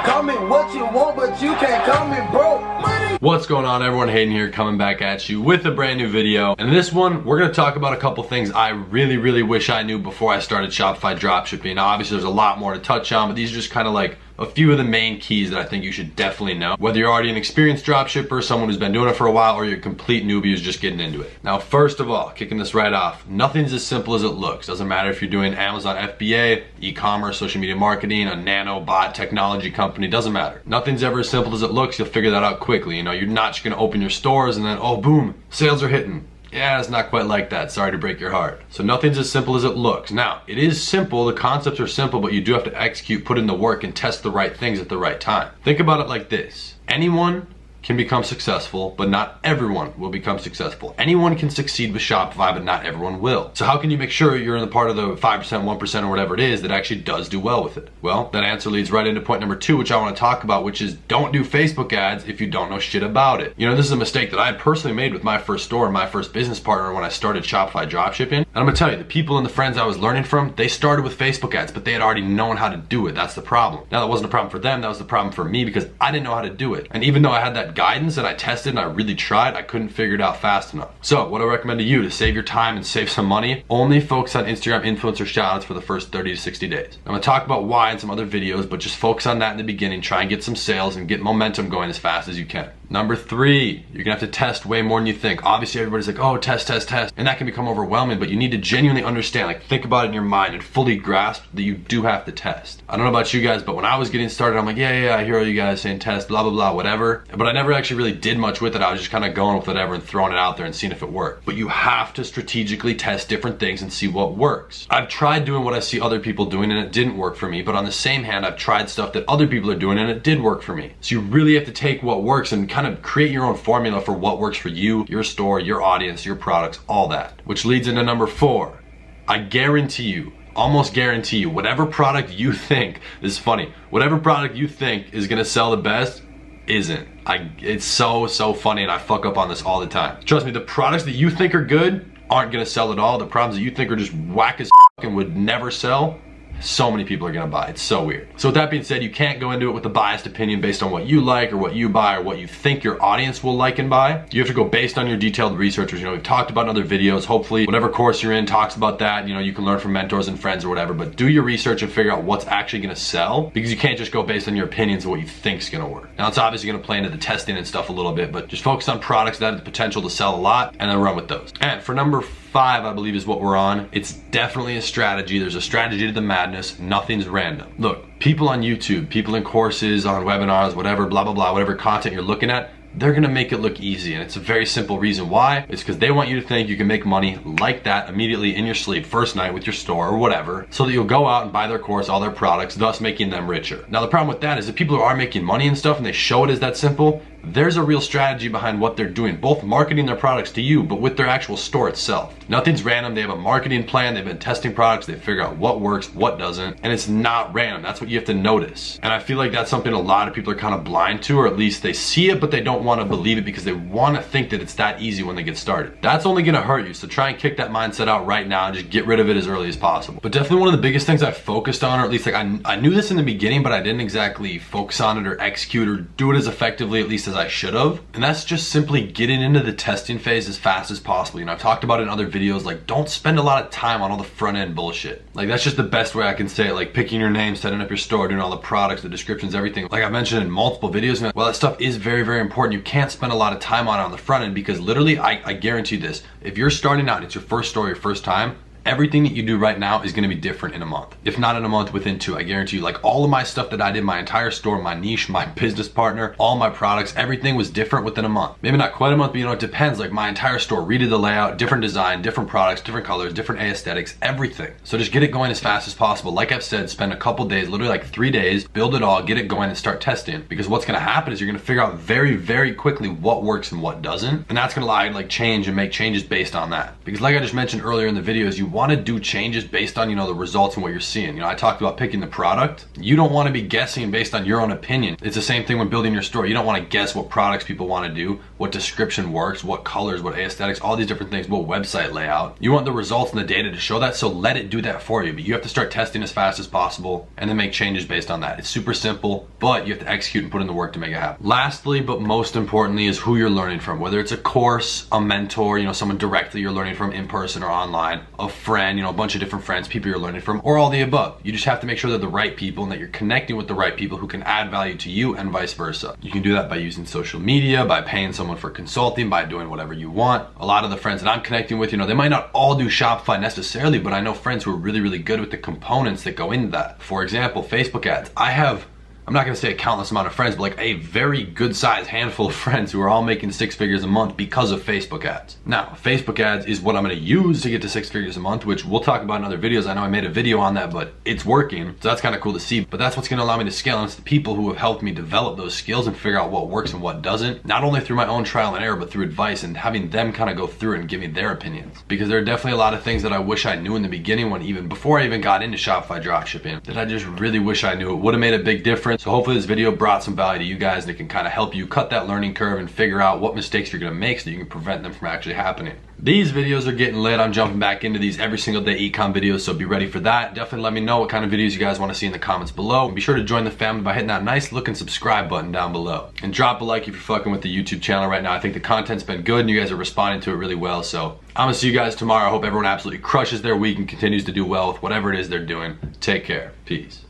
Call me what you want, but you can't call me broke. Money. What's going on, everyone? Hayden here, coming back at you with a brand new video. And in this one, we're gonna talk about a couple things I really wish I knew before I started Shopify dropshipping. Now, obviously, there's a lot more to touch on, but these are just kind of like a few of the main keys that I think you should definitely know. Whether you're already an experienced dropshipper, someone who's been doing it for a while, or you're a complete newbie who's just getting into it. Now, first of all, kicking this right off, nothing's as simple as it looks. Doesn't matter if you're doing Amazon FBA, e-commerce, social media marketing, a nano bot technology company, doesn't matter. Nothing's ever as simple as it looks. You'll figure that out quickly. You know, you're not just gonna open your stores and then, oh, boom, sales are hitting. Yeah, it's not quite like that. Sorry to break your heart. So nothing's as simple as it looks. Now, it is simple, the concepts are simple, but you do have to execute, put in the work, and test the right things at the right time. Think about it like this. Anyone can become successful, but not everyone will become successful. Anyone can succeed with Shopify, but not everyone will. So how can you make sure you're in the part of the 5%, 1%, or whatever it is that actually does do well with it? Well, that answer leads right into point number 2, which I want to talk about, which is don't do Facebook ads if you don't know shit about it. You know, this is a mistake that I personally made with my first store and my first business partner when I started Shopify dropshipping. And I'm gonna tell you, the people and the friends I was learning from, they started with Facebook ads, but they had already known how to do it. That's the problem. Now, that wasn't a problem for them, that was the problem for me because I didn't know how to do it. And even though I had that guidance and I tested and I really tried, I couldn't figure it out fast enough. So what I recommend to you to save your time and save some money, only focus on Instagram influencer shoutouts for the first 30 to 60 days. I'm gonna talk about why in some other videos, but just focus on that in the beginning. Try and get some sales and get momentum going as fast as you can. Number 3, you're gonna have to test way more than you think. Obviously everybody's like, oh, test, and that can become overwhelming, but you need to genuinely understand, like think about it in your mind and fully grasp that you do have to test. I don't know about you guys, but when I was getting started, I'm like, yeah, I hear all you guys saying test, blah, blah, blah, whatever. But I never actually really did much with it. I was just kind of going with whatever and throwing it out there and seeing if it worked. But you have to strategically test different things and see what works. I've tried doing what I see other people doing and it didn't work for me, but on the same hand, I've tried stuff that other people are doing and it did work for me. So you really have to take what works and kind of create your own formula for what works for you, your store, your audience, your products, all that. Which leads into number 4. I guarantee you, almost guarantee you, whatever product you think, this is funny, whatever product you think is gonna sell the best, isn't. It's so funny and I fuck up on this all the time. Trust me, the products that you think are good aren't gonna sell at all. The products that you think are just whack as and would never sell, so many people are gonna buy. It's so weird. So with that being said, you can't go into it with a biased opinion based on what you like or what you buy or what you think your audience will like and buy. You have to go based on your detailed research, which, you know, we've talked about in other videos. Hopefully whatever course you're in talks about that. You know, you can learn from mentors and friends or whatever, but do your research and figure out what's actually gonna sell, because you can't just go based on your opinions of what you think's gonna work. Now it's obviously gonna play into the testing and stuff a little bit, but just focus on products that have the potential to sell a lot and then run with those. And for number 5, I believe is what we're on. It's definitely a strategy. There's a strategy to the madness. Nothing's random. Look, people on YouTube, people in courses, on webinars, whatever, blah, blah, blah, whatever content you're looking at, they're gonna make it look easy. And it's a very simple reason why. It's because they want you to think you can make money like that immediately in your sleep, first night with your store or whatever, so that you'll go out and buy their course, all their products, thus making them richer. Now the problem with that is that people who are making money and stuff and they show it as that simple, there's a real strategy behind what they're doing, both marketing their products to you, but with their actual store itself. Nothing's random. They have a marketing plan. They've been testing products. They figure out what works, what doesn't, and it's not random. That's what you have to notice. And I feel like that's something a lot of people are kind of blind to, or at least they see it, but they don't want to believe it because they want to think that it's that easy when they get started. That's only going to hurt you. So try and kick that mindset out right now and just get rid of it as early as possible. But definitely one of the biggest things I focused on, or at least like I knew this in the beginning, but I didn't exactly focus on it or execute or do it as effectively, at least as I should have. And that's just simply getting into the testing phase as fast as possible. You know, I've talked about it in other videos, like don't spend a lot of time on all the front end bullshit. Like that's just the best way I can say it, like picking your name, setting up your store, doing all the products, the descriptions, everything. Like I mentioned in multiple videos, and well, that stuff is very important. You can't spend a lot of time on it on the front end because literally, I guarantee this, if you're starting out, it's your first store, your first time, everything that you do right now is gonna be different in a month. If not in a month, within 2, I guarantee you. Like all of my stuff that I did, my entire store, my niche, my business partner, all my products, everything was different within a month. Maybe not quite a month, but you know, it depends. Like my entire store, redid the layout, different design, different products, different colors, different aesthetics, everything. So just get it going as fast as possible. Like I've said, spend a couple days, literally like 3 days, build it all, get it going and start testing. Because what's gonna happen is you're gonna figure out very quickly what works and what doesn't. And that's gonna allow you to like change and make changes based on that. Because like I just mentioned earlier in the videos, you want to do changes based on, the results and what you're seeing. I talked about picking the product. You don't want to be guessing based on your own opinion. It's the same thing when building your store. You don't want to guess what products people want to do, what description works, what colors, what aesthetics, all these different things, what website layout. You want the results and the data to show that, so let it do that for you. But you have to start testing as fast as possible and then make changes based on that. It's super simple, but you have to execute and put in the work to make it happen. Lastly, but most importantly, is who you're learning from. Whether it's a course, a mentor, someone directly you're learning from in person or online, a friend, a bunch of different friends, people you're learning from, or all the above. You just have to make sure they're the right people and that you're connecting with the right people who can add value to you and vice versa. You can do that by using social media, by paying someone for consulting, by doing whatever you want. A lot of the friends that I'm connecting with, they might not all do Shopify necessarily, but I know friends who are really, really good with the components that go into that. For example, Facebook ads. I'm not gonna say a countless amount of friends, but like a very good sized handful of friends who are all making 6 figures a month because of Facebook ads. Now, Facebook ads is what I'm gonna use to get to 6 figures a month, which we'll talk about in other videos. I know I made a video on that, but it's working. So that's kind of cool to see, but that's what's gonna allow me to scale. And it's the people who have helped me develop those skills and figure out what works and what doesn't. Not only through my own trial and error, but through advice and having them kind of go through it and give me their opinions. Because there are definitely a lot of things that I wish I knew in the beginning before I even got into Shopify dropshipping, that I just really wish I knew. It would have made a big difference. So hopefully this video brought some value to you guys and it can kind of help you cut that learning curve and figure out what mistakes you're gonna make so you can prevent them from actually happening. These videos are getting lit. I'm jumping back into these every single day ecom videos, so be ready for that. Definitely let me know what kind of videos you guys want to see in the comments below. And be sure to join the family by hitting that nice looking subscribe button down below. And drop a like if you're fucking with the YouTube channel right now. I think the content's been good and you guys are responding to it really well. So I'm gonna see you guys tomorrow. I hope everyone absolutely crushes their week and continues to do well with whatever it is they're doing. Take care. Peace.